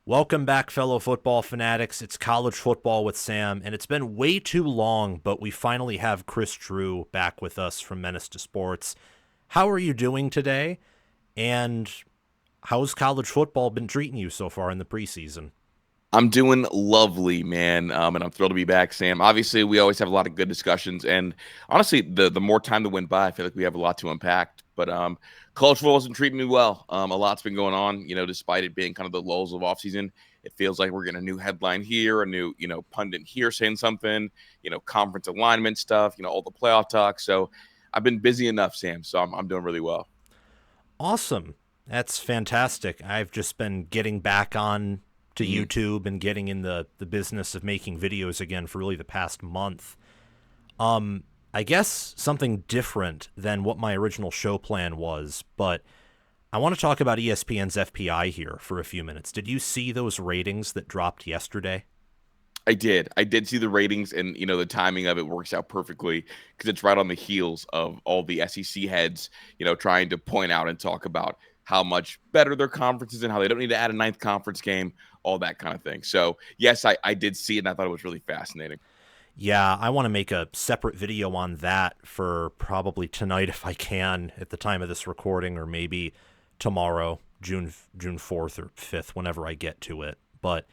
Welcome back, fellow football fanatics. It's College Football with Sam, and it's been way too long, but we finally have Kris Drew back with us from Menace to Sports. How are you doing today? And how's college football been treating you so far in the preseason? I'm doing lovely, man, and I'm thrilled to be back, Sam. Obviously, we always have a lot of good discussions, and honestly, the more time that went by, I feel like we have a lot to unpack. But college football hasn't treated me well. A lot's been going on, despite it being kind of the lulls of offseason. It feels like we're getting a new headline here, a new, pundit here saying something, conference alignment stuff, all the playoff talk. So I've been busy enough, Sam. So I'm doing really well. Awesome. That's fantastic. I've just been getting back on to Mm-hmm. YouTube and getting in the business of making videos again for really the past month. I guess something different than what my original show plan was, but I want to talk about ESPN's FPI here for a few minutes. Did you see those ratings that dropped yesterday? I did. I did see the ratings, and the timing of it works out perfectly because it's right on the heels of all the SEC heads, trying to point out and talk about how much better their conference is and how they don't need to add a ninth conference game, all that kind of thing. So yes, I did see it, and I thought it was really fascinating. Yeah, I want to make a separate video on that for probably tonight if I can at the time of this recording, or maybe tomorrow, June 4th or 5th, whenever I get to it. But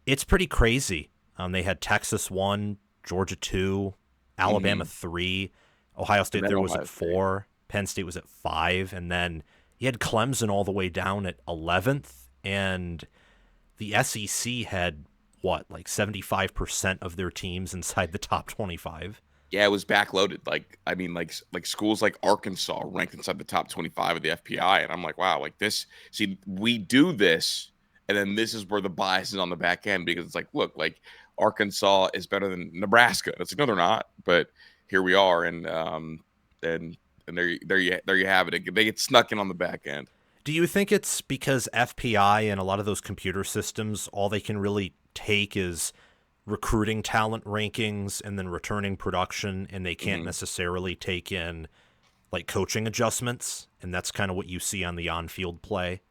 it's pretty crazy. They had Texas 1, Georgia 2, Alabama Hmm. 3, Ohio And State then there was Ohio at State. 4, Penn State was at 5, and then you had Clemson all the way down at 11th, and the SEC had what, like 75% of their teams inside the top 25. Yeah, it was backloaded. Like I mean, like schools like Arkansas ranked inside the top 25 of the FPI, and I'm like, wow, like this. See, we do this, and then this is where the bias is on the back end because it's like, look, like Arkansas is better than Nebraska. It's like, no, they're not, but here we are, and and there you have it. They get snuck in on the back end. Do you think it's because FPI and a lot of those computer systems, all they can really take is recruiting talent rankings and then returning production, and they can't Hmm. necessarily take in like coaching adjustments? And that's kind of what you see on the on field play.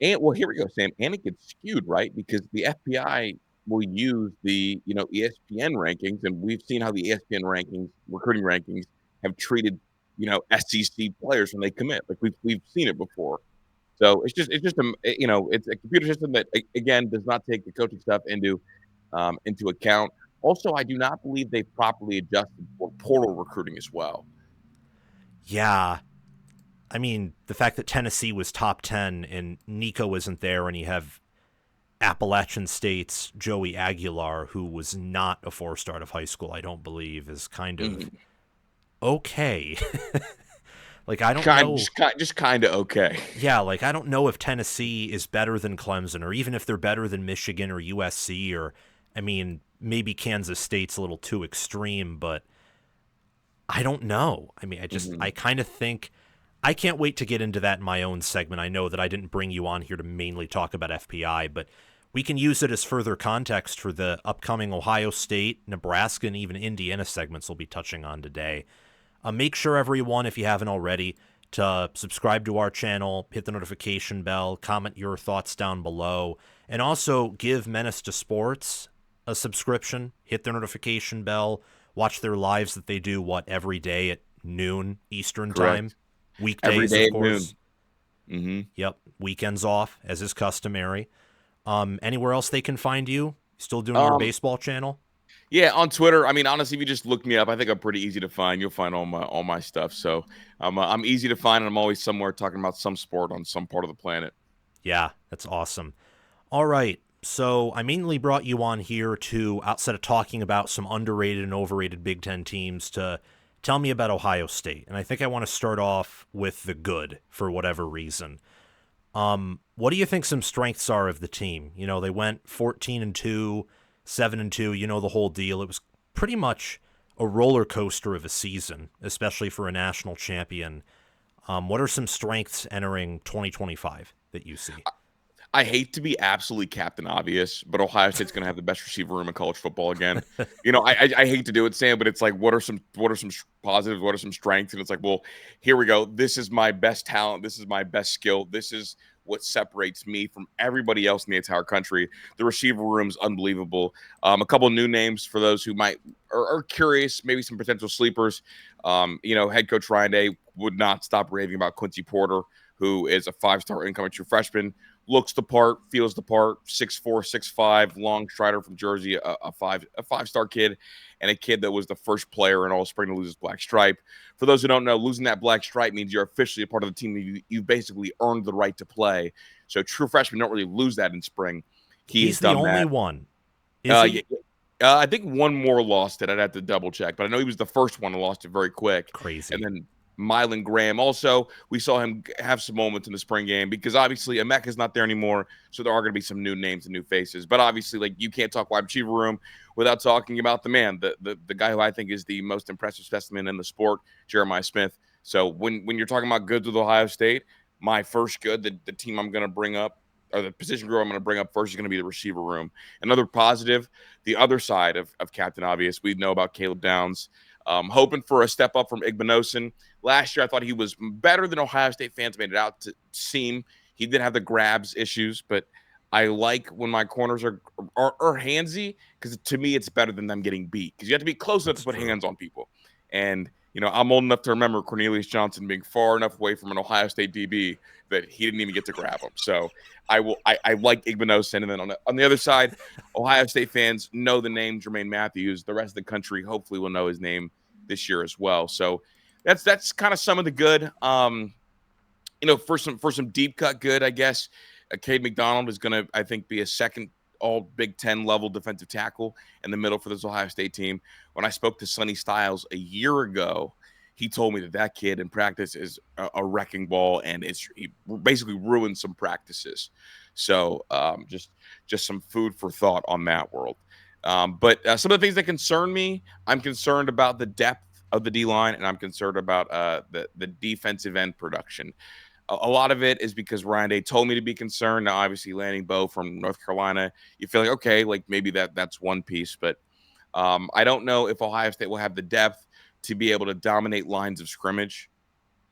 And well, here we go, Sam. And it gets skewed, right? Because the FBI will use the ESPN rankings, and we've seen how the ESPN rankings, recruiting rankings, have treated SEC players when they commit. Like we've seen it before. So it's just it's a computer system that again does not take the coaching stuff into account. Also, I do not believe they properly adjusted for portal recruiting as well. Yeah. I mean, the fact that Tennessee was top 10 and Nico isn't there, and you have Appalachian State's Joey Aguilar, who was not a 4-star out of high school, I don't believe, is kind of Mhm. okay. Like, I don't Kind know. just kind of okay. Yeah, like, I don't know if Tennessee is better than Clemson, or even if they're better than Michigan or USC, or, I mean, maybe Kansas State's a little too extreme, but I don't know. I mean, Mhm. I kind of think I can't wait to get into that in my own segment. I know that I didn't bring you on here to mainly talk about FPI, but we can use it as further context for the upcoming Ohio State, Nebraska, and even Indiana segments we'll be touching on today. Make sure, everyone, if you haven't already, to subscribe to our channel, hit the notification bell, comment your thoughts down below, and also give Menace to Sports a subscription, hit their notification bell, watch their lives that they do, every day at noon Eastern time. Correct. Every Weekdays, day of at course. noon. Mhm. Yep. Weekends off, as is customary. Anywhere else they can find you? Still doing your Um, baseball channel? yeah, on Twitter. I mean, honestly, if you just look me up, I think I'm pretty easy to find. You'll find all my stuff. So I'm easy to find, and I'm always somewhere talking about some sport on some part of the planet. Yeah, that's awesome. All right. So I mainly brought you on here to, outside of talking about some underrated and overrated Big Ten teams, to tell me about Ohio State. And I think I want to start off with the good for whatever reason. What do you think some strengths are of the team? You know, they went 14-2, 7-2. You know the whole deal. It was pretty much a roller coaster of a season, especially for a national champion. What are some strengths entering 2025 that you see? I hate to be absolutely Captain Obvious, but Ohio State's going to have the best receiver room in college football again. I hate to do it, Sam, but it's like, what are some positives? What are some strengths? And it's like, well, here we go. This is my best talent. This is my best skill. This is what separates me from everybody else in the entire country. The receiver room's unbelievable. A couple new names for those who might are curious, maybe some potential sleepers. Head coach Ryan Day would not stop raving about Quincy Porter, who is a 5-star incoming true freshman. Looks the part, feels the part, 6'4", 6'5", long strider from Jersey, a five-star kid, and a kid that was the first player in all spring to lose his black stripe. For those who don't know, losing that black stripe means you're officially a part of the team. You basically earned the right to play. So true freshmen don't really lose that in spring. He's the done only that. one. Is he? Yeah, I think one more lost it. I'd have to double check, but I know he was the first one and lost it very quick. Crazy. And then Mylan Graham also, we saw him have some moments in the spring game because obviously Emeka's not there anymore, so there are going to be some new names and new faces. But obviously, like, you can't talk wide receiver room without talking about the man, the guy who I think is the most impressive specimen in the sport, Jeremiah Smith. So when you're talking about goods with Ohio State, my first good, the team I'm going to bring up, or the position group I'm going to bring up first, is going to be the receiver room. Another positive, the other side of Captain Obvious, we know about Caleb Downs. Hoping for a step up from Igbenogson. Last year, I thought he was better than Ohio State fans made it out to seem. He did have the grabs issues, but I like when my corners are handsy, because to me, it's better than them getting beat, because you have to be close enough to put hands on people. And I'm old enough to remember Cornelius Johnson being far enough away from an Ohio State DB that he didn't even get to grab him. So I like Igbenogson. And then on the other side, Ohio State fans know the name Jermaine Matthews. The rest of the country hopefully will know his name this year as well. So that's kind of some of the good. For some deep cut good, I guess. Cade McDonald is going to, I think, be a second all Big Ten level defensive tackle in the middle for this Ohio State team. When I spoke to Sonny Styles a year ago, he told me that kid in practice is a wrecking ball, and he basically ruined some practices. So just some food for thought on that world. But some of the things that concern me, I'm concerned about the depth of the D-line, and I'm concerned about the defensive end production. A lot of it is because Ryan Day told me to be concerned. Now, obviously, landing Bo from North Carolina, you feel like, okay, like maybe that's one piece. But I don't know if Ohio State will have the depth to be able to dominate lines of scrimmage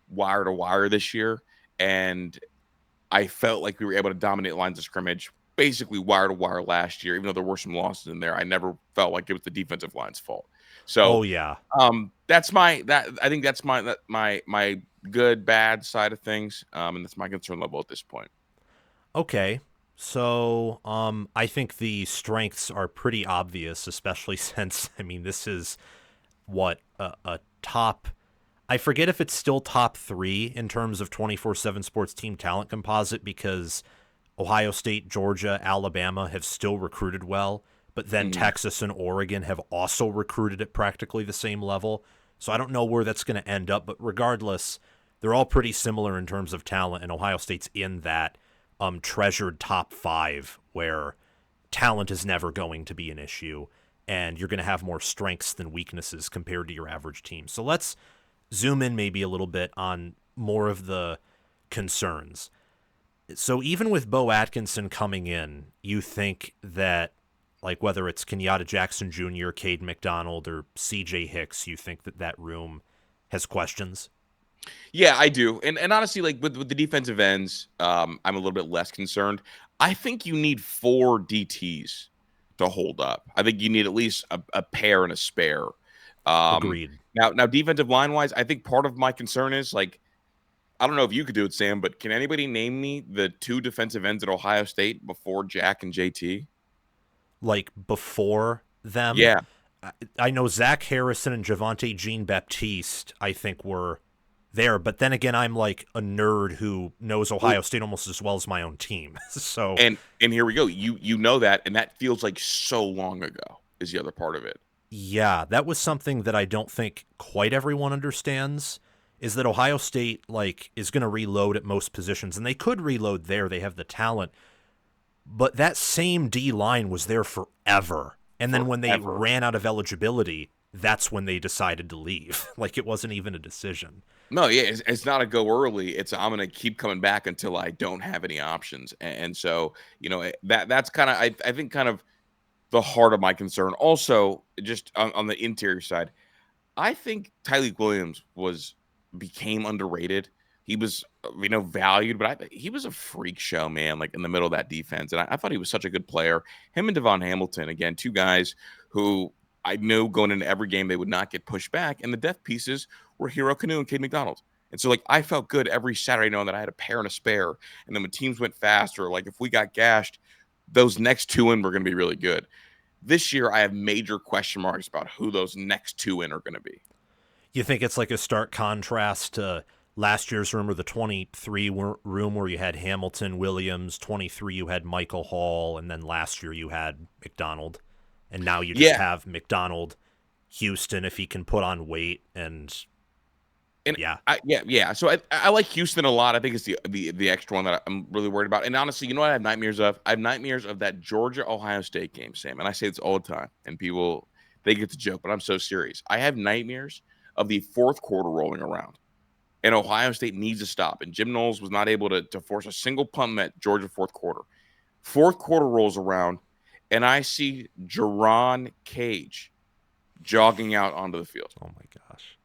wire to wire this year. And I felt like we were able to dominate lines of scrimmage basically wire to wire last year, even though there were some losses in there. I never felt like it was the defensive line's fault. So, yeah. I think that's my good bad side of things, and that's my concern level at this point. Okay. So, I think the strengths are pretty obvious, especially since, this is what a top, I forget if it's still top 3 in terms of 24/7 Sports team talent composite, because Ohio State, Georgia, Alabama have still recruited well, but then Texas and Oregon have also recruited at practically the same level. So I don't know where that's going to end up, but regardless, they're all pretty similar in terms of talent, and Ohio State's in that treasured top 5 where talent is never going to be an issue, and you're going to have more strengths than weaknesses compared to your average team. So let's zoom in maybe a little bit on more of the concerns. So even with Bo Atkinson coming in, you think that, like, whether it's Kenyatta Jackson Jr., Cade McDonald, or C.J. Hicks, you think that room has questions? Yeah, I do. And honestly, like with the defensive ends, I'm a little bit less concerned. I think you need 4 DTs to hold up. I think you need at least a pair and a spare. Agreed. Now, defensive line wise, I think part of my concern is, like, I don't know if you could do it, Sam, but can anybody name me the 2 defensive ends at Ohio State before Jack and JT? Like, before them? Yeah. I know Zach Harrison and Javonte Jean-Baptiste, I think, were there. But then again, I'm like a nerd who knows Ohio State almost as well as my own team. So and here we go. You know that, and that feels like so long ago is the other part of it. Yeah, that was something that I don't think quite everyone understands, is that Ohio State, like, is going to reload at most positions, and they could reload there. They have the talent. But that same D line was there forever. And then when they ran out of eligibility, that's when they decided to leave. Like, it wasn't even a decision. No, yeah, it's not a go early. It's I'm going to keep coming back until I don't have any options. And so, that's kind of, I think, kind of the heart of my concern. Also, just on the interior side, I think Tyleik Williams became underrated. He was, valued, but he was a freak show, man, like in the middle of that defense. And I thought he was such a good player. Him and Devon Hamilton, again, two guys who I knew going into every game they would not get pushed back. And the depth pieces were Hero Canoe and Cade McDonald. And so, like, I felt good every Saturday knowing that I had a pair and a spare. And then when teams went faster, like if we got gashed, those next two in were going to be really good. This year, I have major question marks about who those next two in are going to be. You think it's like a stark contrast to last year's room, or the 23 room where you had Hamilton, Williams, 23 you had Michael Hall, and then last year you had McDonald, and now you just have McDonald, Houston if he can put on weight, and yeah. So I like Houston a lot. I think it's the extra one that I'm really worried about. And honestly, you know what I have nightmares of? I have nightmares of that Georgia-Ohio State game, Sam. And I say this all the time, and people, they get the joke, but I'm so serious. I have nightmares of the fourth quarter rolling around, and Ohio State needs to stop. And Jim Knowles was not able to force a single punt at Georgia fourth quarter. Fourth quarter rolls around, and I see Jerron Cage jogging out onto the field. Oh, my gosh.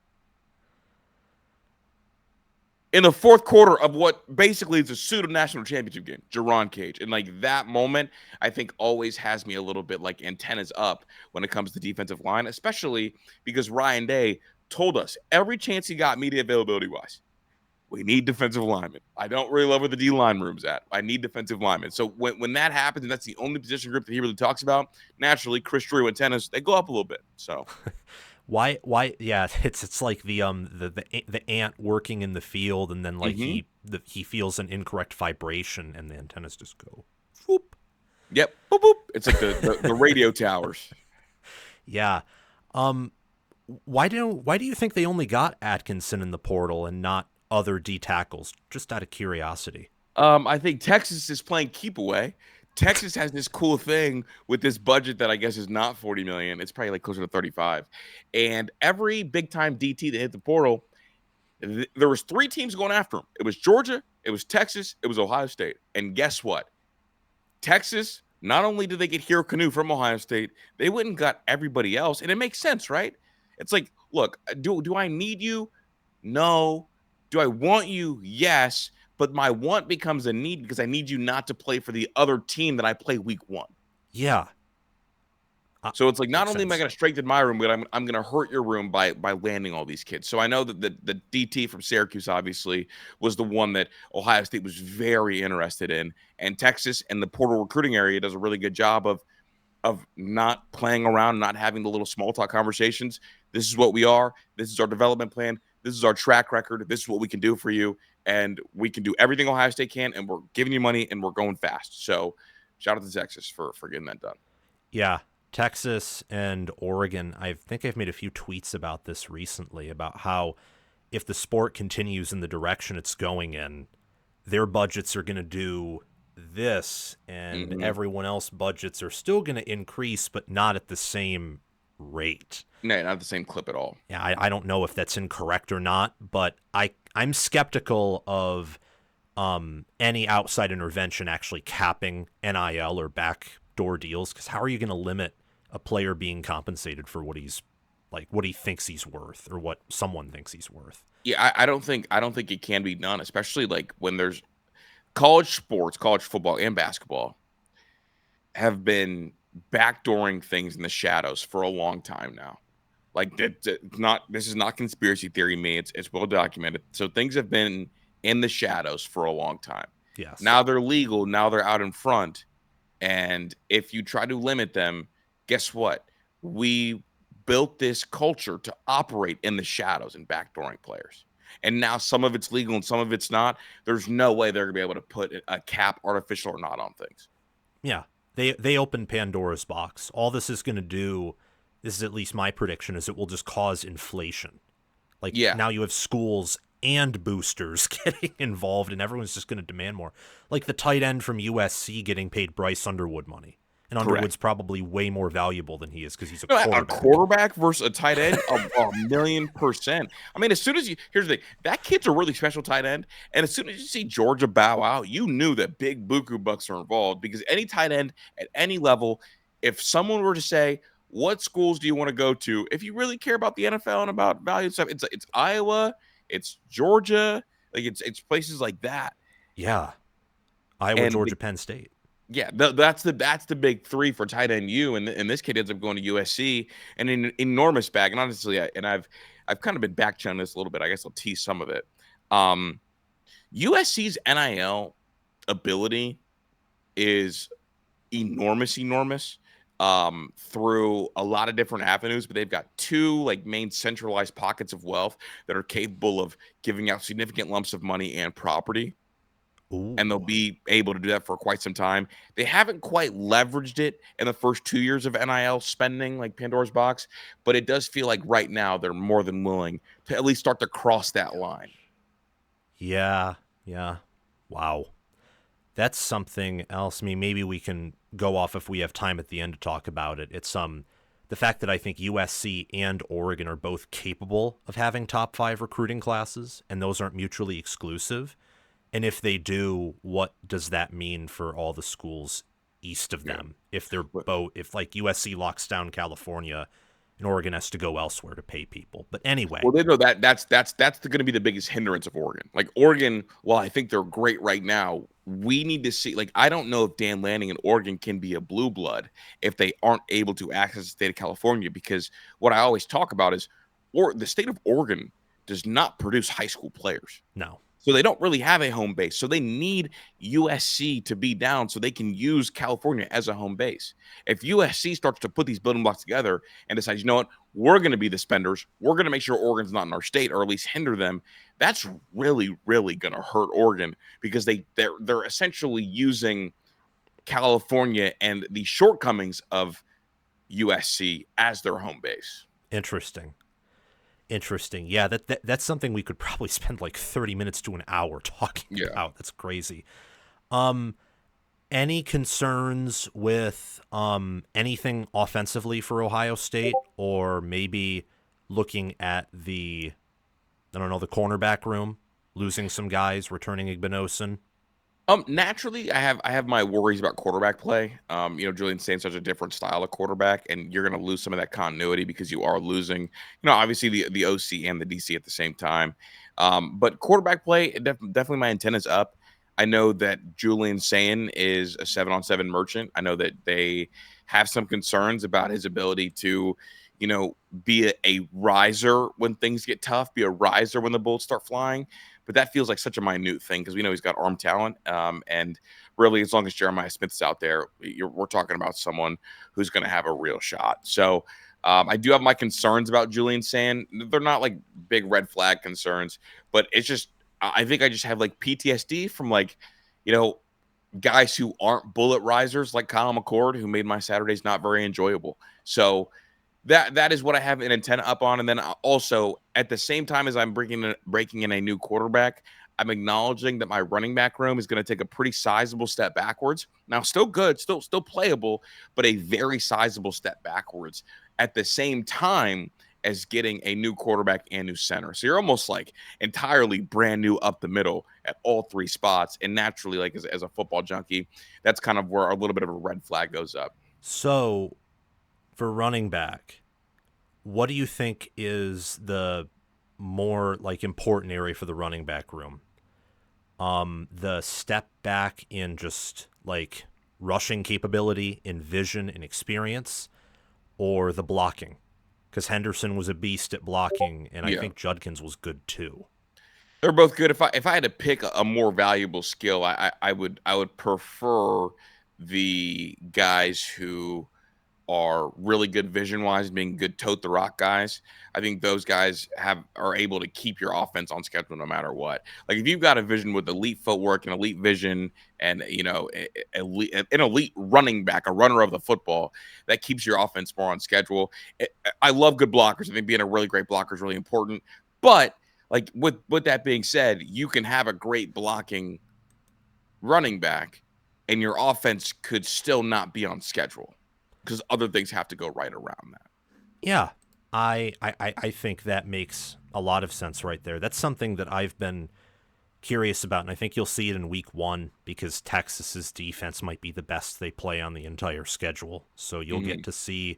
In the fourth quarter of what basically is a pseudo-national championship game, Jerron Cage. And, like, that moment, I think, always has me a little bit, like, antennas up when it comes to defensive line, especially because Ryan Day told us every chance he got media availability-wise, we need defensive linemen. I don't really love where the D-line room's at. I need defensive linemen. So when that happens, and that's the only position group that he really talks about, naturally, Kris Drew and tennis, they go up a little bit. So why yeah, it's like the ant working in the field, and then like he feels an incorrect vibration and the antennas just go whoop. Yep. Boop, boop. It's like the radio towers. Yeah. Why do you think they only got Atkinson in the portal and not other D tackles? Just out of curiosity. I think Texas is playing keep away. Texas has this cool thing with this budget that I guess is not $40 million. It's probably like closer to 35. And every big time DT that hit the portal, there was three teams going after him. It was Georgia, it was Texas, it was Ohio State. And guess what? Texas, not only did they get Hero Canoe from Ohio State, they went and got everybody else. And it makes sense, right? It's like, look, do I need you? No. Do I want you? Yes. But my want becomes a need because I need you not to play for the other team that I play week one. Yeah. So it's like, not only am I going to strengthen my room, but I'm going to hurt your room by landing all these kids. So I know that the DT from Syracuse obviously was the one that Ohio State was very interested in. And Texas and the portal recruiting area does a really good job of not playing around, not having the little small talk conversations. This is what we are. This is our development plan. This is our track record. This is what we can do for you. And we can do everything Ohio State can, and we're giving you money, and we're going fast. So shout out to Texas for getting that done. Yeah, Texas and Oregon. I think I've made a few tweets about this recently, about how if the sport continues in the direction it's going in, their budgets are going to do this, and everyone else budgets are still going to increase, but not at the same rate. No, not the same clip at all. Yeah, I don't know if that's incorrect or not, but I'm skeptical of any outside intervention actually capping NIL or backdoor deals, because how are you going to limit a player being compensated for what he thinks he's worth, or what someone thinks he's worth? Yeah, I don't think it can be done, especially like when there's college sports, college football and basketball have been backdooring things in the shadows for a long time now. Like, this is not conspiracy theory me. It's well documented. So things have been in the shadows for a long time. Yes. Now they're legal. Now they're out in front. And if you try to limit them, guess what? We built this culture to operate in the shadows and backdooring players. And now some of it's legal and some of it's not. There's no way they're going to be able to put a cap, artificial or not, on things. Yeah. They opened Pandora's box. All this is going to do, this is at least my prediction, is it will just cause inflation. Like, now you have schools and boosters getting involved, and everyone's just going to demand more. Like the tight end from USC getting paid Bryce Underwood money. And Underwood's probably way more valuable than he is because he's a quarterback. A quarterback versus a tight end, a 1,000,000%. I mean, as soon as here's the thing, that kid's a really special tight end. And as soon as you see Georgia bow out, you knew that big buku bucks are involved, because any tight end at any level, if someone were to say, what schools do you want to go to? If you really care about the NFL and about value stuff, it's Iowa, it's Georgia, Like it's places like that. Yeah. Iowa, And Georgia, Penn State. yeah, that's the big three for tight end U, and this kid ends up going to USC, and an enormous bag. And honestly, I've kind of been back channeling this a little bit. I guess I'll tease some of it. USC's NIL ability is enormous through a lot of different avenues, but they've got two like main centralized pockets of wealth that are capable of giving out significant lumps of money and property, and they'll Ooh. be able to do that for quite some time. They haven't quite leveraged it in the first 2 years of NIL spending like Pandora's box, but it does feel like right now they're more than willing to at least start to cross that line. Yeah. Yeah. Wow. That's something else. I mean, maybe we can go off if we have time at the end to talk about it. It's the fact that I think USC and Oregon are both capable of having top 5 recruiting classes, and those aren't mutually exclusive. And if they do, what does that mean for all the schools east of Yeah. them? If they're both, if like USC locks down California and Oregon has to go elsewhere to pay people. But anyway, Well, they know that's going to be the biggest hindrance of Oregon. Like Oregon, while I think they're great right now, we need to see. Like I don't know if Dan Lanning and Oregon can be a blue blood if they aren't able to access the state of California. Because what I always talk about is, or the state of Oregon does not produce high school players. no. So they don't really have a home base. So they need USC to be down so they can use California as a home base. If USC starts to put these building blocks together and decides, you know what, we're going to be the spenders, we're going to make sure Oregon's not in our state or at least hinder them. That's really, really going to hurt Oregon because they're essentially using California and the shortcomings of USC as their home base. Interesting. Interesting. Yeah, that's something we could probably spend like 30 minutes to an hour talking Yeah. about. That's crazy. Any concerns with anything offensively for Ohio State, or maybe looking at the the cornerback room, losing some guys, returning Igbinosun? Naturally, I have my worries about quarterback play. Julian Saint's such a different style of quarterback, and you're going to lose some of that continuity because you are losing, obviously the OC and the DC at the same time. But quarterback play, definitely my antenna's up. I know that Julian Saint is a 7-on-7 merchant. I know that they have some concerns about his ability to, be a riser when things get tough, be a riser when the bullets start flying. But that feels like such a minute thing because we know he's got arm talent. And really, as long as Jeremiah Smith's out there, we're talking about someone who's going to have a real shot. So I do have my concerns about Julian Saint. They're not like big red flag concerns, but it's just, I think I just have like PTSD from like, you know, guys who aren't bullet risers like Kyle McCord, who made my Saturdays not very enjoyable. So that is what I have an antenna up on. And then also at the same time as I'm breaking in a new quarterback, I'm acknowledging that my running back room is going to take a pretty sizable step backwards. Now, still good, still playable, but a very sizable step backwards at the same time as getting a new quarterback and new center. So you're almost like entirely brand new up the middle at all 3 spots. And naturally, like as a football junkie, that's kind of where a little bit of a red flag goes up. So, for running back, what do you think is the more like important area for the running back room? The step back in just like rushing capability, in vision and experience, or the blocking? Because Henderson was a beast at blocking, and I Yeah. think Judkins was good too. They're both good. If I had to pick a more valuable skill, I would prefer the guys who are really good vision wise, being good tote the rock guys. I think those guys are able to keep your offense on schedule no matter what. Like if you've got a vision with elite footwork and elite vision and an elite running back, a runner of the football, that keeps your offense more on schedule. I love good blockers. I think being a really great blocker is really important. But like with that being said, you can have a great blocking running back and your offense could still not be on schedule because other things have to go right around that. Yeah, I think that makes a lot of sense right there. That's something that I've been curious about, and I think you'll see it in week 1 because Texas's defense might be the best they play on the entire schedule. So you'll get to see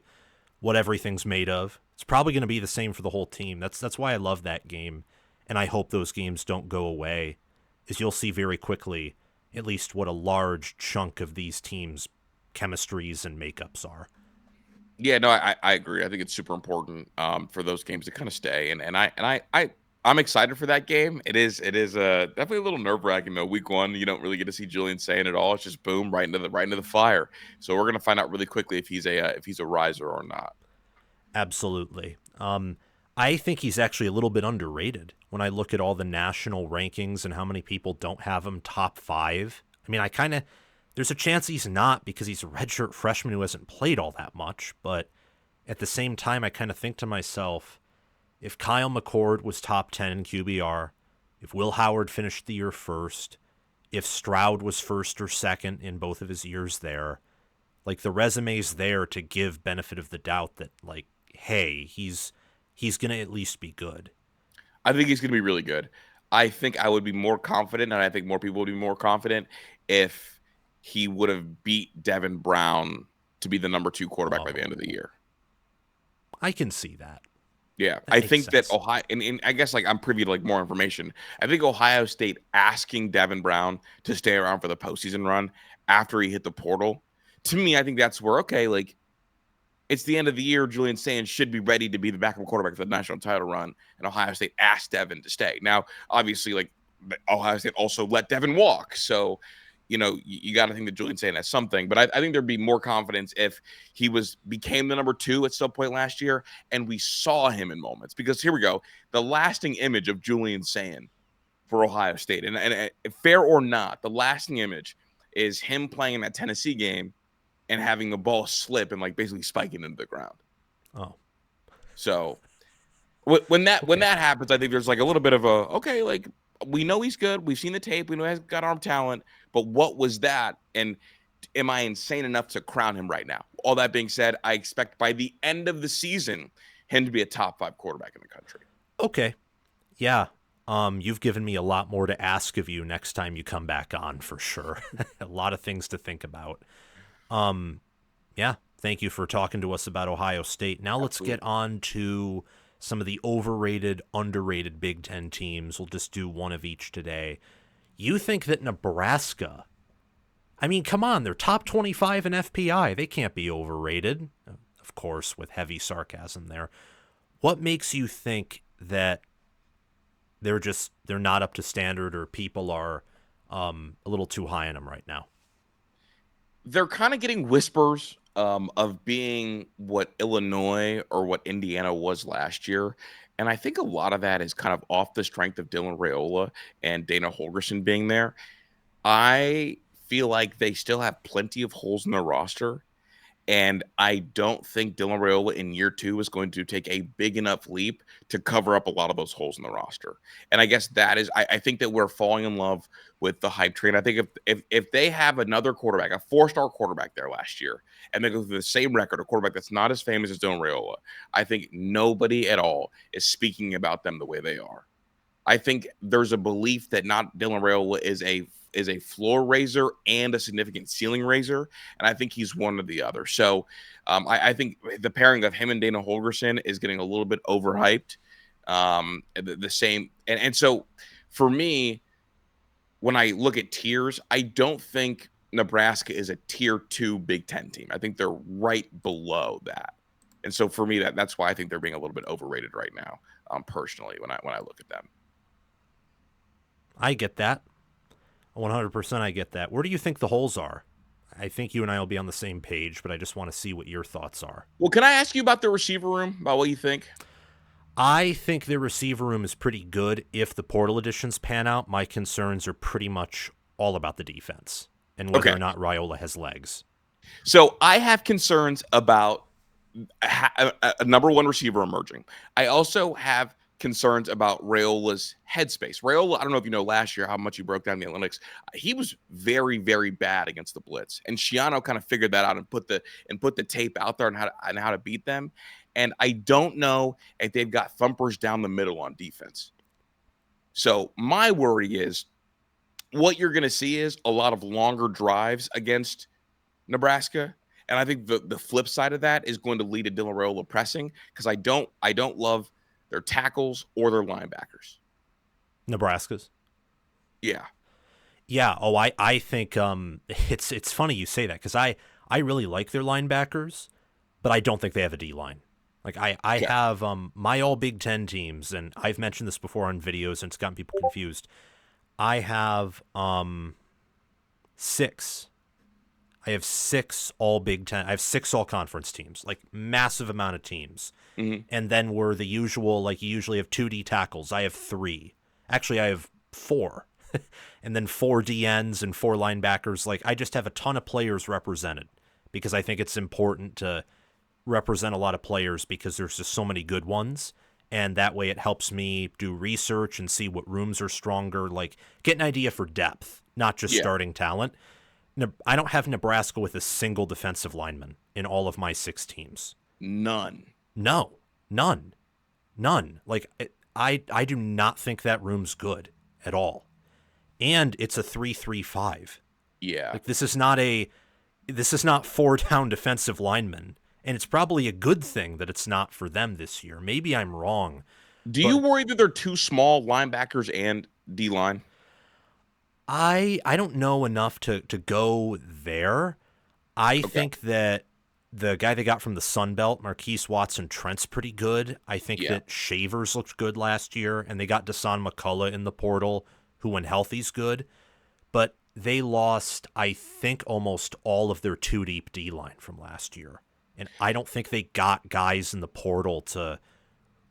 what everything's made of. It's probably going to be the same for the whole team. That's why I love that game. and I hope those games don't go away, is you'll see very quickly at least what a large chunk of these teams' chemistries and makeups are. Yeah, no, I agree. I think it's super important for those games to kind of stay, I'm excited for that game. It is definitely a little nerve wracking though. Week one, you don't really get to see Julian saying it all. It's just boom right into the fire. So we're gonna find out really quickly if he's a riser or not. Absolutely. I think he's actually a little bit underrated when I look at all the national rankings and how many people don't have him top 5. I mean, there's a chance he's not because he's a redshirt freshman who hasn't played all that much. But at the same time, I kind of think to myself, if Kyle McCord was top 10 in QBR, if Will Howard finished the year first, if Stroud was first or second in both of his years there, like the resume's there to give benefit of the doubt that, like, hey, he's going to at least be good. I think he's gonna be really good. I think I would be more confident, and I think more people would be more confident if he would have beat Devin Brown to be the number 2 quarterback by the end of the year. I can see that. Yeah, That I makes think that sense. Ohio, and I guess like I'm privy to like more information. I think Ohio State asking Devin Brown to stay around for the postseason run after he hit the portal. To me, I think that's where okay, like it's the end of the year. Julian Sands should be ready to be the backup quarterback for the national title run, and Ohio State asked Devin to stay. Now, obviously, like Ohio State also let Devin walk, so you got to think that Julian Sands has something. But I think there'd be more confidence if he became the number 2 at some point last year, and we saw him in moments. Because here we go, the lasting image of Julian Sands for Ohio State, and fair or not, the lasting image is him playing in that Tennessee game and having the ball slip and like basically spiking into the ground. Oh, So when that okay. happens, I think there's like a little bit of a okay, like we know he's good, we've seen the tape, we know he's got arm talent, but what was that? And am I insane enough to crown him right now? All that being said, I expect by the end of the season him to be a top 5 quarterback in the country. Okay. Yeah. You've given me a lot more to ask of you next time you come back on for sure. A lot of things to think about. Yeah. Thank you for talking to us about Ohio State. Now let's Absolutely. get on to some of the overrated, underrated Big Ten teams. We'll just do one of each today. You think that Nebraska, I mean, come on, they're top 25 in FPI. They can't be overrated. Of course, with heavy sarcasm there. What makes you think that they're not up to standard or people are a little too high on them right now? They're kind of getting whispers of being what Illinois or what Indiana was last year. And I think a lot of that is kind of off the strength of Dylan Raiola and Dana Holgerson being there. I feel like they still have plenty of holes in their roster. And I don't think Dylan Raiola in year 2 is going to take a big enough leap to cover up a lot of those holes in the roster. And I guess that is, I think that we're falling in love with the hype train. I think if they have another quarterback, a 4-star quarterback there last year, and they go through the same record, a quarterback that's not as famous as Dylan Raiola, I think nobody at all is speaking about them the way they are. I think there's a belief that not Dylan Raiola is a floor raiser and a significant ceiling raiser, and I think he's one or the other. So I think the pairing of him and Dana Holgerson is getting a little bit overhyped. The same, and so for me, when I look at tiers, I don't think Nebraska is a tier 2 Big Ten team. I think they're right below that. And so for me, that's why I think they're being a little bit overrated right now, personally, when I look at them. I get that. 100% I get that. Where do you think the holes are? I think you and I will be on the same page, but I just want to see what your thoughts are. Well, can I ask you about the receiver room, about what you think? I think the receiver room is pretty good if the portal additions pan out. My concerns are pretty much all about the defense and whether Okay. or not Raiola has legs. So I have concerns about a number 1 receiver emerging. I also have concerns about Raiola's headspace. Raiola, I don't know if you know last year how much he broke down the analytics. He was very, very bad against the blitz, and Shiano kind of figured that out and put the tape out there on how to beat them. And I don't know if they've got thumpers down the middle on defense. So my worry is what you're going to see is a lot of longer drives against Nebraska. And I think the flip side of that is going to lead to Dylan Raiola pressing because I don't love their tackles or their linebackers. Nebraska's. Yeah. Yeah. Oh, I think it's funny you say that because I really like their linebackers, but I don't think they have a D line. Like I Yeah. have my all Big Ten teams, and I've mentioned this before on videos, and it's gotten people confused. I have six. I have six all Big Ten. I have six all conference teams, like massive amount of teams. Hmm. And then we're the usual, like you usually have 2D tackles. I have three. Actually, I have four. And then four DNs and four linebackers. Like I just have a ton of players represented because I think it's important to represent a lot of players because there's just so many good ones. And that way it helps me do research and see what rooms are stronger, like get an idea for depth, not just Yeah. starting talent. I don't have Nebraska with a single defensive lineman in all of my six teams. None. No, none, none. Like I do not think that room's good at all. And it's a 3-3-5. Yeah. Like this is not four down defensive linemen, and it's probably a good thing that it's not for them this year. Maybe I'm wrong. Do you worry that they're too small linebackers and D line? I don't know enough to go there. I think that the guy they got from the Sun Belt, Marquise Watson Trent's pretty good. I think that Shavers looked good last year, and they got Dasan McCullough in the portal, who when healthy's good. But they lost, I think, almost all of their two deep D line from last year. And I don't think they got guys in the portal to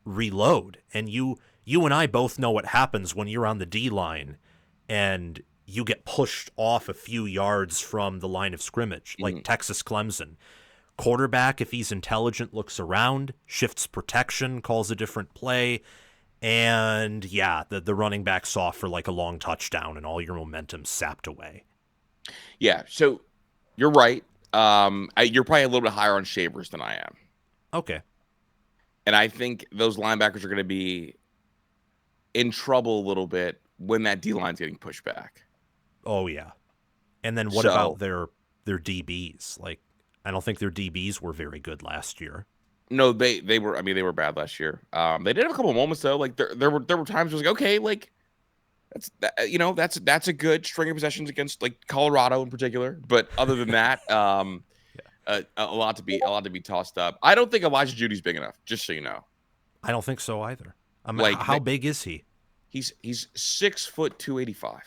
reload. And you and I both know what happens when you're on the D line and you get pushed off a few yards from the line of scrimmage, like Texas Clemson. Quarterback, if he's intelligent, looks around, shifts protection, calls a different play, and yeah, the running back's off for like a long touchdown and all your momentum sapped away. Yeah, so you're right. You're probably a little bit higher on Shavers than I am. Okay. And I think those linebackers are going to be in trouble a little bit when that D line's getting pushed back. Oh yeah. And then what about their DBs? Like I don't think their DBs were very good last year. No, they were. I mean, they were bad last year. They did have a couple of moments though. Like there were times where it was like, okay, like that's a good string of possessions against like Colorado in particular. But other than that, a lot to be tossed up. I don't think Elijah Judy's big enough. Just so you know, I don't think so either. Like how big is he? He's 6'2", 285.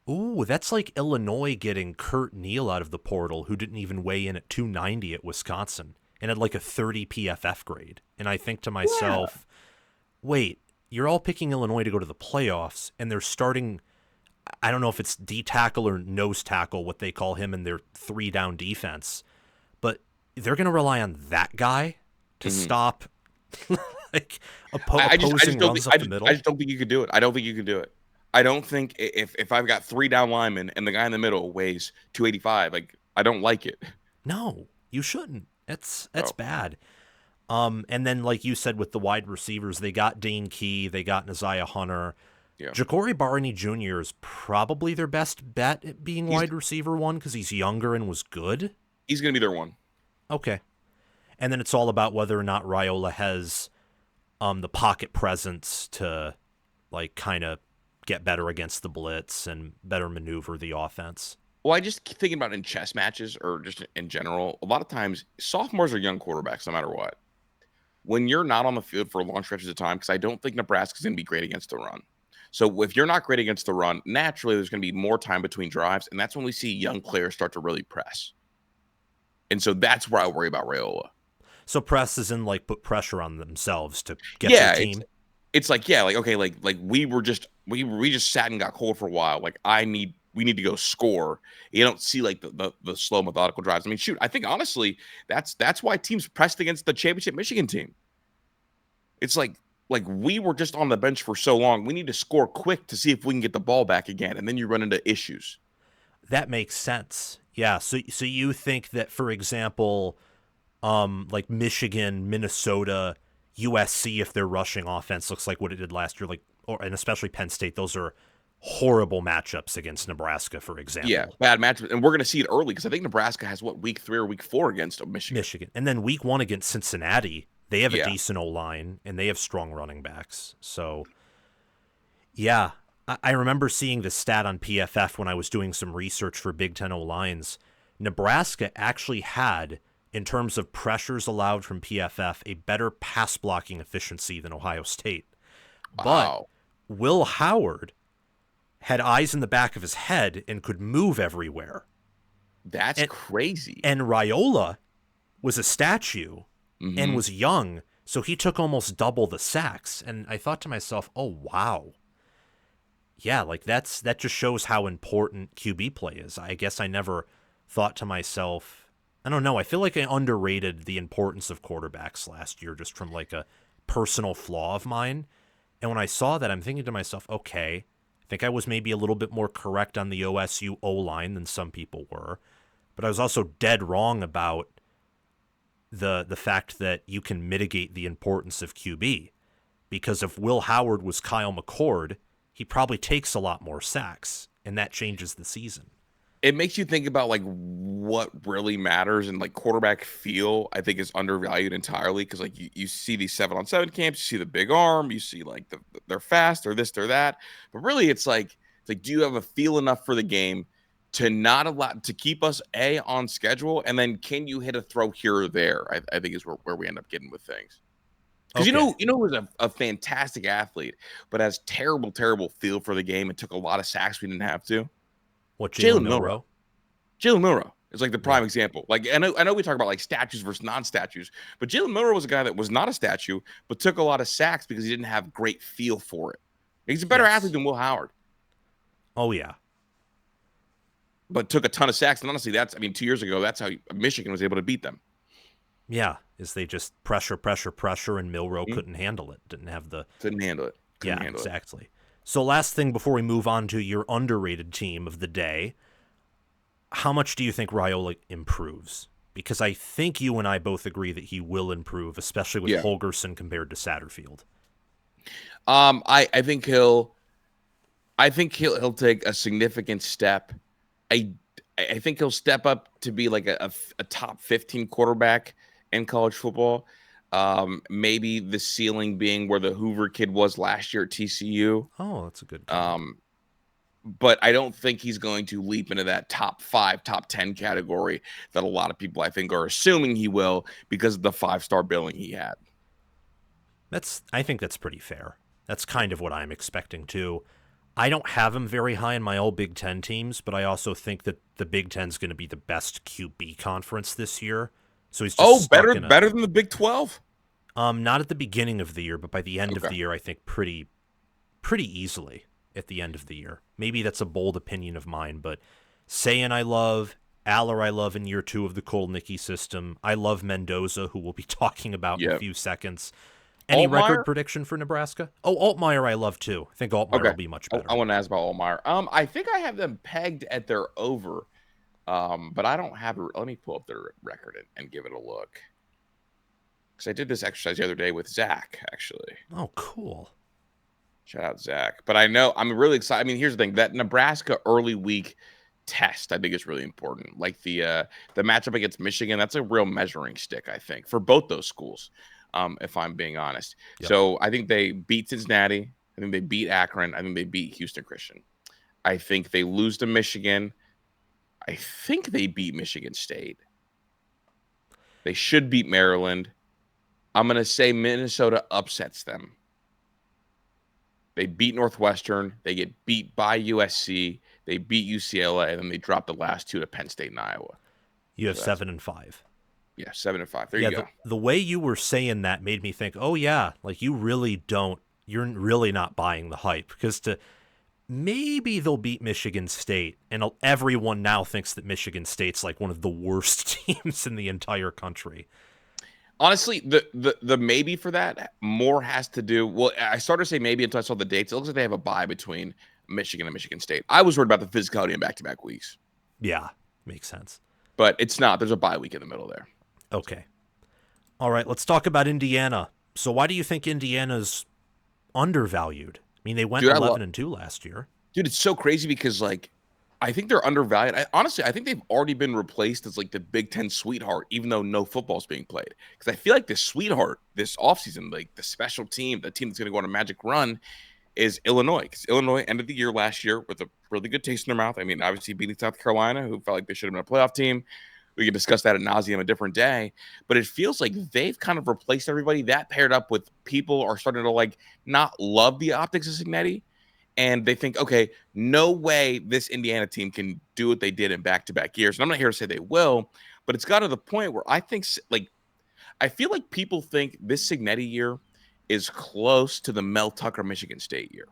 Ooh, that's like Illinois getting Kurt Neal out of the portal, who didn't even weigh in at 290 at Wisconsin and had like a 30 PFF grade. And I think to myself, wait, you're all picking Illinois to go to the playoffs, and they're starting, I don't know if it's D tackle or nose tackle, what they call him in their 3-down defense, but they're going to rely on that guy to stop like opposing runs up the middle. I just don't think you could do it. I don't think you can do it. I don't think if I've got 3 down linemen and the guy in the middle weighs 285, like I don't like it. No, you shouldn't. That's bad. And then like you said with the wide receivers, they got Dane Key, they got Naziah Hunter. Yeah. Ja'Cory Barney Jr. is probably their best bet at being wide receiver one because he's younger and was good. He's going to be their one. Okay. And then it's all about whether or not Raiola has the pocket presence to like kind of get better against the blitz and better maneuver the offense. Well, I just keep thinking about in chess matches or just in general, a lot of times sophomores are young quarterbacks no matter what. When you're not on the field for long stretches of time, because I don't think Nebraska's going to be great against the run. So if you're not great against the run, naturally there's going to be more time between drives, and that's when we see young players start to really press. And so that's where I worry about Raiola. So press is in like put pressure on themselves to get their team. It's like, okay, like we just sat and got cold for a while. Like we need to go score. You don't see like the slow methodical drives. I mean, shoot, I think honestly that's why teams pressed against the championship Michigan team. It's like we were just on the bench for so long. We need to score quick to see if we can get the ball back again, and then you run into issues. That makes sense. Yeah. So you think that, for example, like Michigan, Minnesota, USC, if their rushing offense looks like what it did last year, and especially Penn State, those are horrible matchups against Nebraska, for example. Yeah, bad matchups, and we're going to see it early because I think Nebraska has week 3 or week 4 against Michigan. And then week 1 against Cincinnati, they have a decent O-line and they have strong running backs. So, yeah, I remember seeing this stat on PFF when I was doing some research for Big Ten O-lines. Nebraska actually had, in terms of pressures allowed from PFF, a better pass blocking efficiency than Ohio State. But Wow. Will Howard had eyes in the back of his head and could move everywhere. That's And, crazy. and Raiola was a statue and Mm-hmm. was young, so he took almost double the sacks. And I thought to myself, oh, wow. Yeah, like that just shows how important QB play is. I guess I never thought to myself, I don't know, I feel like I underrated the importance of quarterbacks last year just from like a personal flaw of mine. And when I saw that, I'm thinking to myself, okay, I think I was maybe a little bit more correct on the OSU O-line than some people were. But I was also dead wrong about the fact that you can mitigate the importance of QB. Because if Will Howard was Kyle McCord, he probably takes a lot more sacks, and that changes the season. It makes you think about like what really matters, and like quarterback feel, I think, is undervalued entirely because like you see these 7-on-7 camps, you see the big arm, you see like they're fast or this or that, but really it's like do you have a feel enough for the game to not allow to keep us on schedule, and then can you hit a throw here or there? I think is where we end up getting with things. Because Okay. who's a fantastic athlete, but has terrible feel for the game and took a lot of sacks we didn't have to. What, Jalen Jalen Milroe. Milroe? Jalen Milroe is like the prime Yeah. example. Like I know we talk about like statues versus non-statues, but Jalen Milroe was a guy that was not a statue, but took a lot of sacks because he didn't have great feel for it. He's a better athlete than Will Howard, Oh, yeah. but took a ton of sacks. And honestly, 2 years ago, that's how Michigan was able to beat them. Yeah, is they just pressure, and Milroe couldn't handle it. Didn't have the... Couldn't handle it. Yeah, exactly. So last thing before we move on to your underrated team of the day, how much do you think Raiola improves? Because I think you and I both agree that he will improve, especially with Holgorsen compared to Satterfield. I think he'll take a significant step. I think he'll step up to be like a top 15 quarterback in college football. Maybe the ceiling being where the Hoover kid was last year at TCU. Oh, that's a good comment. But I don't think he's going to leap into that top 5, top 10 category that a lot of people I think are assuming he will because of the 5-star billing he had. I think that's pretty fair. That's kind of what I'm expecting too. I don't have him very high in my all Big Ten teams, but I also think that the Big Ten's going to be the best QB conference this year. So he's just better than the Big 12. Not at the beginning of the year, but by the end of the year, I think pretty easily at the end of the year. Maybe that's a bold opinion of mine, but Sayin I love, Aller I love in year 2 of the Kolnicki system. I love Mendoza, who we'll be talking about in a few seconds. Any record prediction for Nebraska? Oh, Altmaier I love too. I think Altmaier will be much better. I want to ask about Altmaier. I think I have them pegged at their over, but I don't have it. Let me pull up their record and give it a look. Because I did this exercise the other day with Zach, actually. Oh, cool. Shout out Zach. But I know I'm really excited. I mean, here's the thing: that Nebraska early week test, I think, is really important. Like the matchup against Michigan, that's a real measuring stick, I think, for both those schools. If I'm being honest. Yep. So I think they beat Cincinnati. I think they beat Akron. I think they beat Houston Christian. I think they lose to Michigan. I think they beat Michigan State. They should beat Maryland. I'm going to say Minnesota upsets them. They beat Northwestern. They get beat by USC. They beat UCLA, and then they drop the last 2 to Penn State and Iowa. You have 7-5. Yeah, 7-5. There you go. The way you were saying that made me think, oh, yeah, like you're really not buying the hype because maybe they'll beat Michigan State, and everyone now thinks that Michigan State's like one of the worst teams in the entire country. Honestly, the maybe for that more has to do. Well, I started to say maybe until I saw the dates. It looks like they have a bye between Michigan and Michigan State. I was worried about the physicality in back-to-back weeks. Yeah, makes sense. But it's not. There's a bye week in the middle there. Okay. All right, let's talk about Indiana. So why do you think Indiana's undervalued? I mean, they went 11-2 last year. Dude, it's so crazy because, like, I think they're undervalued. Honestly, I think they've already been replaced as, like, the Big Ten sweetheart, even though no football's being played. Because I feel like the sweetheart this offseason, like, the special team, the team that's going to go on a magic run, is Illinois. Because Illinois ended the year last year with a really good taste in their mouth. I mean, obviously beating South Carolina, who felt like they should have been a playoff team. We can discuss that ad nauseum a different day. But it feels like they've kind of replaced everybody. That paired up with people are starting to like not love the optics of Cignetti. And they think, okay, no way this Indiana team can do what they did in back-to-back years. And I'm not here to say they will, but it's got to the point where I think, like, I feel like people think this Cignetti year is close to the Mel Tucker Michigan State year.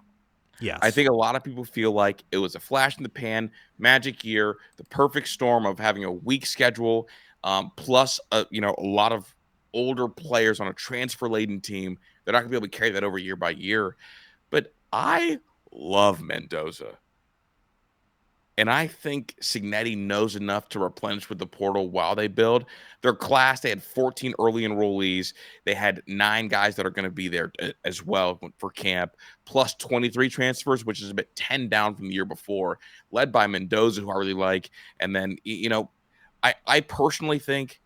Yes. I think a lot of people feel like it was a flash in the pan, magic year, the perfect storm of having a weak schedule, plus a lot of older players on a transfer-laden team. They're not going to be able to carry that over year by year. But I love Mendoza. And I think Cignetti knows enough to replenish with the portal while they build. Their class, they had 14 early enrollees. They had 9 guys that are going to be there as well for camp, plus 23 transfers, which is a bit 10 down from the year before, led by Mendoza, who I really like. And then, I personally think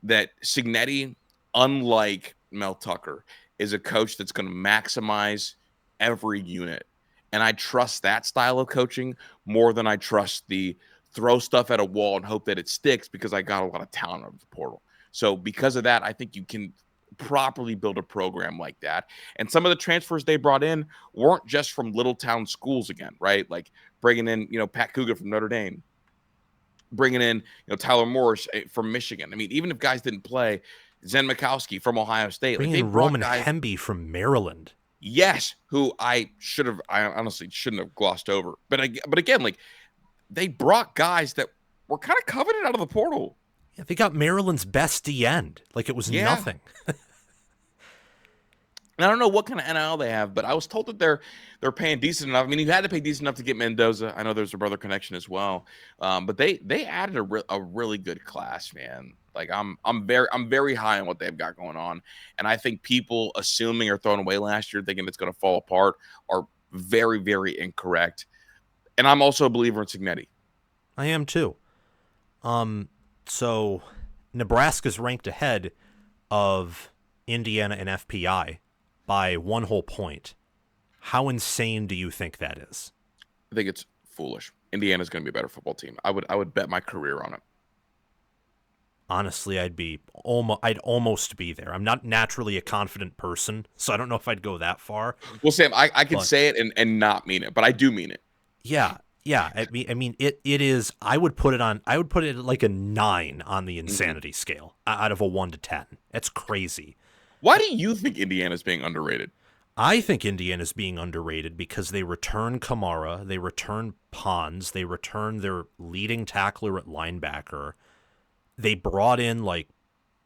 that Cignetti, unlike Mel Tucker, is a coach that's going to maximize every unit. And I trust that style of coaching more than I trust the throw stuff at a wall and hope that it sticks because I got a lot of talent out of the portal. So because of that, I think you can properly build a program like that. And some of the transfers they brought in weren't just from little town schools again, right? Like bringing in, Pat Coogan from Notre Dame, bringing in, Tyler Morris from Michigan. I mean, even if guys didn't play, Zen Mikowski from Ohio State. Bringing in Roman Hemby from Maryland. Yes, who I honestly shouldn't have glossed over. But again, like they brought guys that were kind of coveted out of the portal. Yeah, they got Maryland's best D end. Like it was nothing. I don't know what kind of NIL they have, but I was told that they're paying decent enough. I mean, you had to pay decent enough to get Mendoza. I know there's a brother connection as well, but they added a really good class, man. Like I'm very high on what they've got going on, and I think people assuming or throwing away last year, thinking it's going to fall apart, are very, very incorrect. And I'm also a believer in Cignetti. I am too. So Nebraska's ranked ahead of Indiana and FPI by 1 whole point. How insane do you think that is? I think it's foolish. Indiana's going to be a better football team. I would bet my career on it. Honestly, I'd almost be there. I'm not naturally a confident person, so I don't know if I'd go that far. Well, Sam, I could say it and not mean it, but I do mean it. Yeah. I mean, it is. I would put it at like a 9 on the insanity scale out of a 1 to 10. That's crazy. Why do you think Indiana's being underrated? I think Indiana's being underrated because they return Kamara, they return Pons, they return their leading tackler at linebacker. They brought in like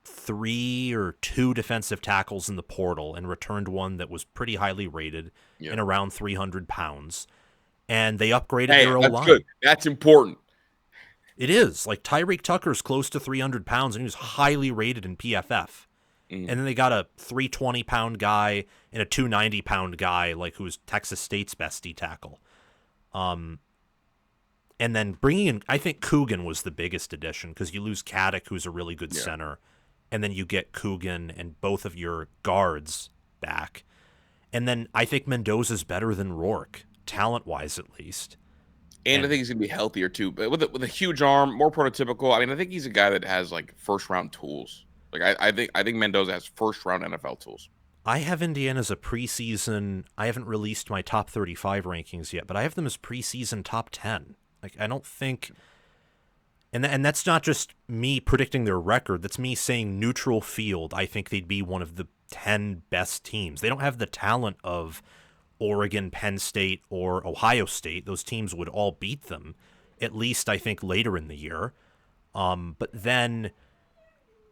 3 or 2 defensive tackles in the portal and returned one that was pretty highly rated and around 300 pounds. And they upgraded their O-line. That's good. That's important. It is. Like Tyreek Tucker's close to 300 pounds and he was highly rated in PFF. And then they got a 320-pound guy and a 290-pound guy, like who's Texas State's best D tackle. And then bringing in, I think Coogan was the biggest addition because you lose Caddick, who's a really good center, and then you get Coogan and both of your guards back. And then I think Mendoza's better than Rourke, talent-wise at least. And I think he's going to be healthier too, but with a huge arm, more prototypical. I mean, I think he's a guy that has like first-round tools. Like I think Mendoza has first-round NFL tools. I have Indiana as a preseason. I haven't released my top 35 rankings yet, but I have them as preseason top 10. Like I don't think, and that's not just me predicting their record. That's me saying neutral field. I think they'd be one of the 10 best teams. They don't have the talent of Oregon, Penn State, or Ohio State. Those teams would all beat them, at least I think later in the year. But then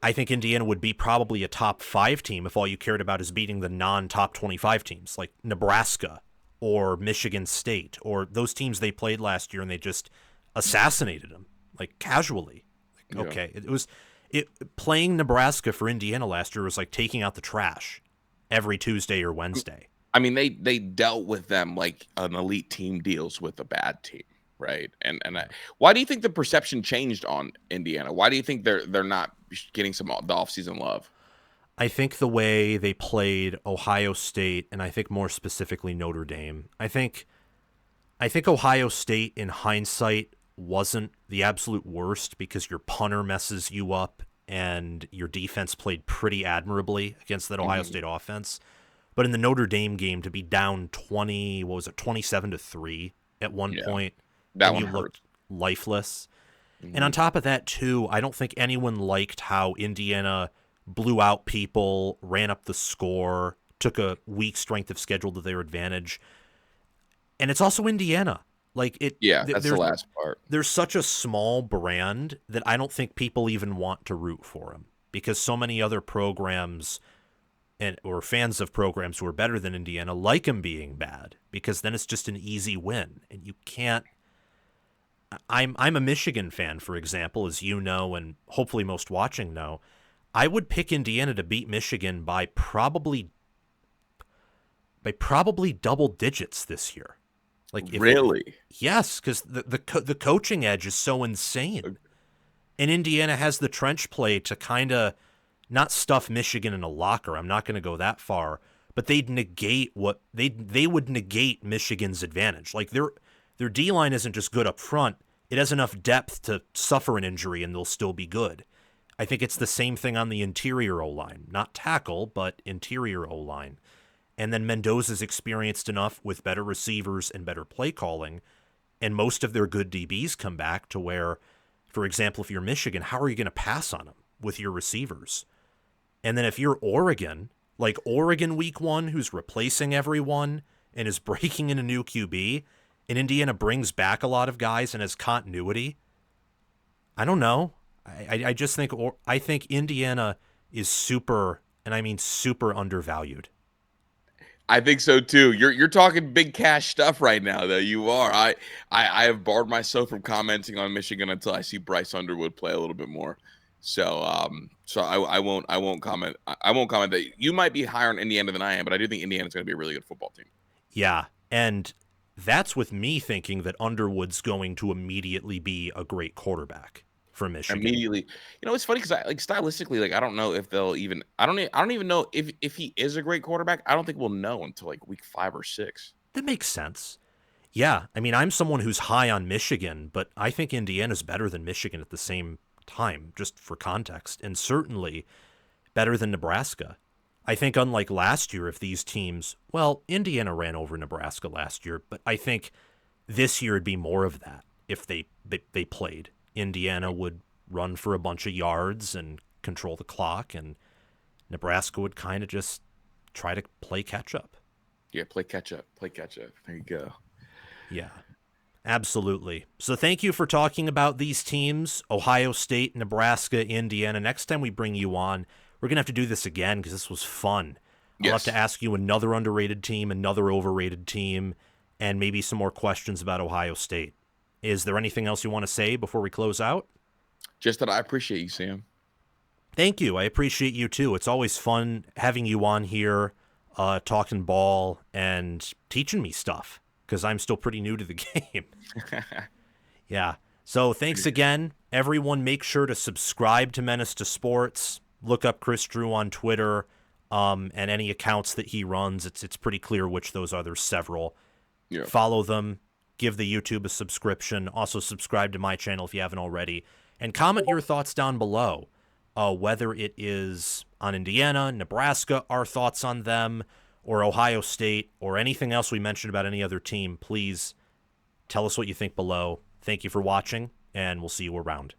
I think Indiana would be probably a top 5 team if all you cared about is beating the non-top 25 teams like Nebraska or Michigan State or those teams they played last year and they just assassinated them like casually. Like, okay, playing Nebraska for Indiana last year was like taking out the trash every Tuesday or Wednesday. I mean, they dealt with them like an elite team deals with a bad team, right? And why do you think the perception changed on Indiana? Why do you think they're not getting the offseason love? I think the way they played Ohio State, and I think more specifically Notre Dame, I think Ohio State in hindsight wasn't the absolute worst because your punter messes you up and your defense played pretty admirably against that Ohio State offense. But in the Notre Dame game, to be down 27-3 at one point, that and one you hurt. looked lifeless. And on top of that, too, I don't think anyone liked how Indiana blew out people, ran up the score, took a weak strength of schedule to their advantage. And it's also Indiana. Like That's the last part. There's such a small brand that I don't think people even want to root for them because so many other programs or fans of programs who are better than Indiana like them being bad because then it's just an easy win. And you can't. I'm a Michigan fan, for example, as you know, and hopefully most watching know. I would pick Indiana to beat Michigan by probably double digits this year. Really? Yes, because the coaching edge is so insane, and Indiana has the trench play to kind of not stuff Michigan in a locker. I'm not going to go that far, but they'd negate they would negate Michigan's advantage. Like their D-line isn't just good up front. It has enough depth to suffer an injury and they'll still be good. I think it's the same thing on the interior O-line. Not tackle, but interior O-line. And then Mendoza's experienced enough with better receivers and better play calling, and most of their good DBs come back to where, for example, if you're Michigan, how are you going to pass on them with your receivers? And then if you're Oregon, like Oregon week 1, who's replacing everyone and is breaking in a new QB, and Indiana brings back a lot of guys and has continuity, I don't know. I just think I think Indiana is super, and I mean super undervalued. I think so too. You're talking big cash stuff right now, though. You are. I have barred myself from commenting on Michigan until I see Bryce Underwood play a little bit more. So I won't comment. I won't comment that you might be higher on Indiana than I am, but I do think Indiana's going to be a really good football team. Yeah, and that's with me thinking that Underwood's going to immediately be a great quarterback for Michigan. Immediately, it's funny because stylistically, I don't know if they'll even. I don't even know if he is a great quarterback. I don't think we'll know until like week 5 or 6. That makes sense. Yeah, I mean, I'm someone who's high on Michigan, but I think Indiana's better than Michigan at the same time, just for context, and certainly better than Nebraska. I think unlike last year, if these teams, well, Indiana ran over Nebraska last year, but I think this year it'd be more of that if they played. Indiana would run for a bunch of yards and control the clock, and Nebraska would kind of just try to play catch up. Yeah, play catch up. There you go. Yeah, absolutely. So thank you for talking about these teams, Ohio State, Nebraska, Indiana. Next time we bring you on, we're going to have to do this again because this was fun. I'll have to ask you another underrated team, another overrated team, and maybe some more questions about Ohio State. Is there anything else you want to say before we close out? Just that I appreciate you, Sam. Thank you. I appreciate you too. It's always fun having you on here, talking ball and teaching me stuff because I'm still pretty new to the game. Yeah. So thanks again. Everyone make sure to subscribe to Menace to Sports. Look up Kris Drew on Twitter and any accounts that he runs. It's pretty clear which those are. There's several. Yeah. Follow them. Give the YouTube a subscription. Also subscribe to my channel if you haven't already. And comment your thoughts down below, whether it is on Indiana, Nebraska, our thoughts on them, or Ohio State, or anything else we mentioned about any other team. Please tell us what you think below. Thank you for watching, and we'll see you around.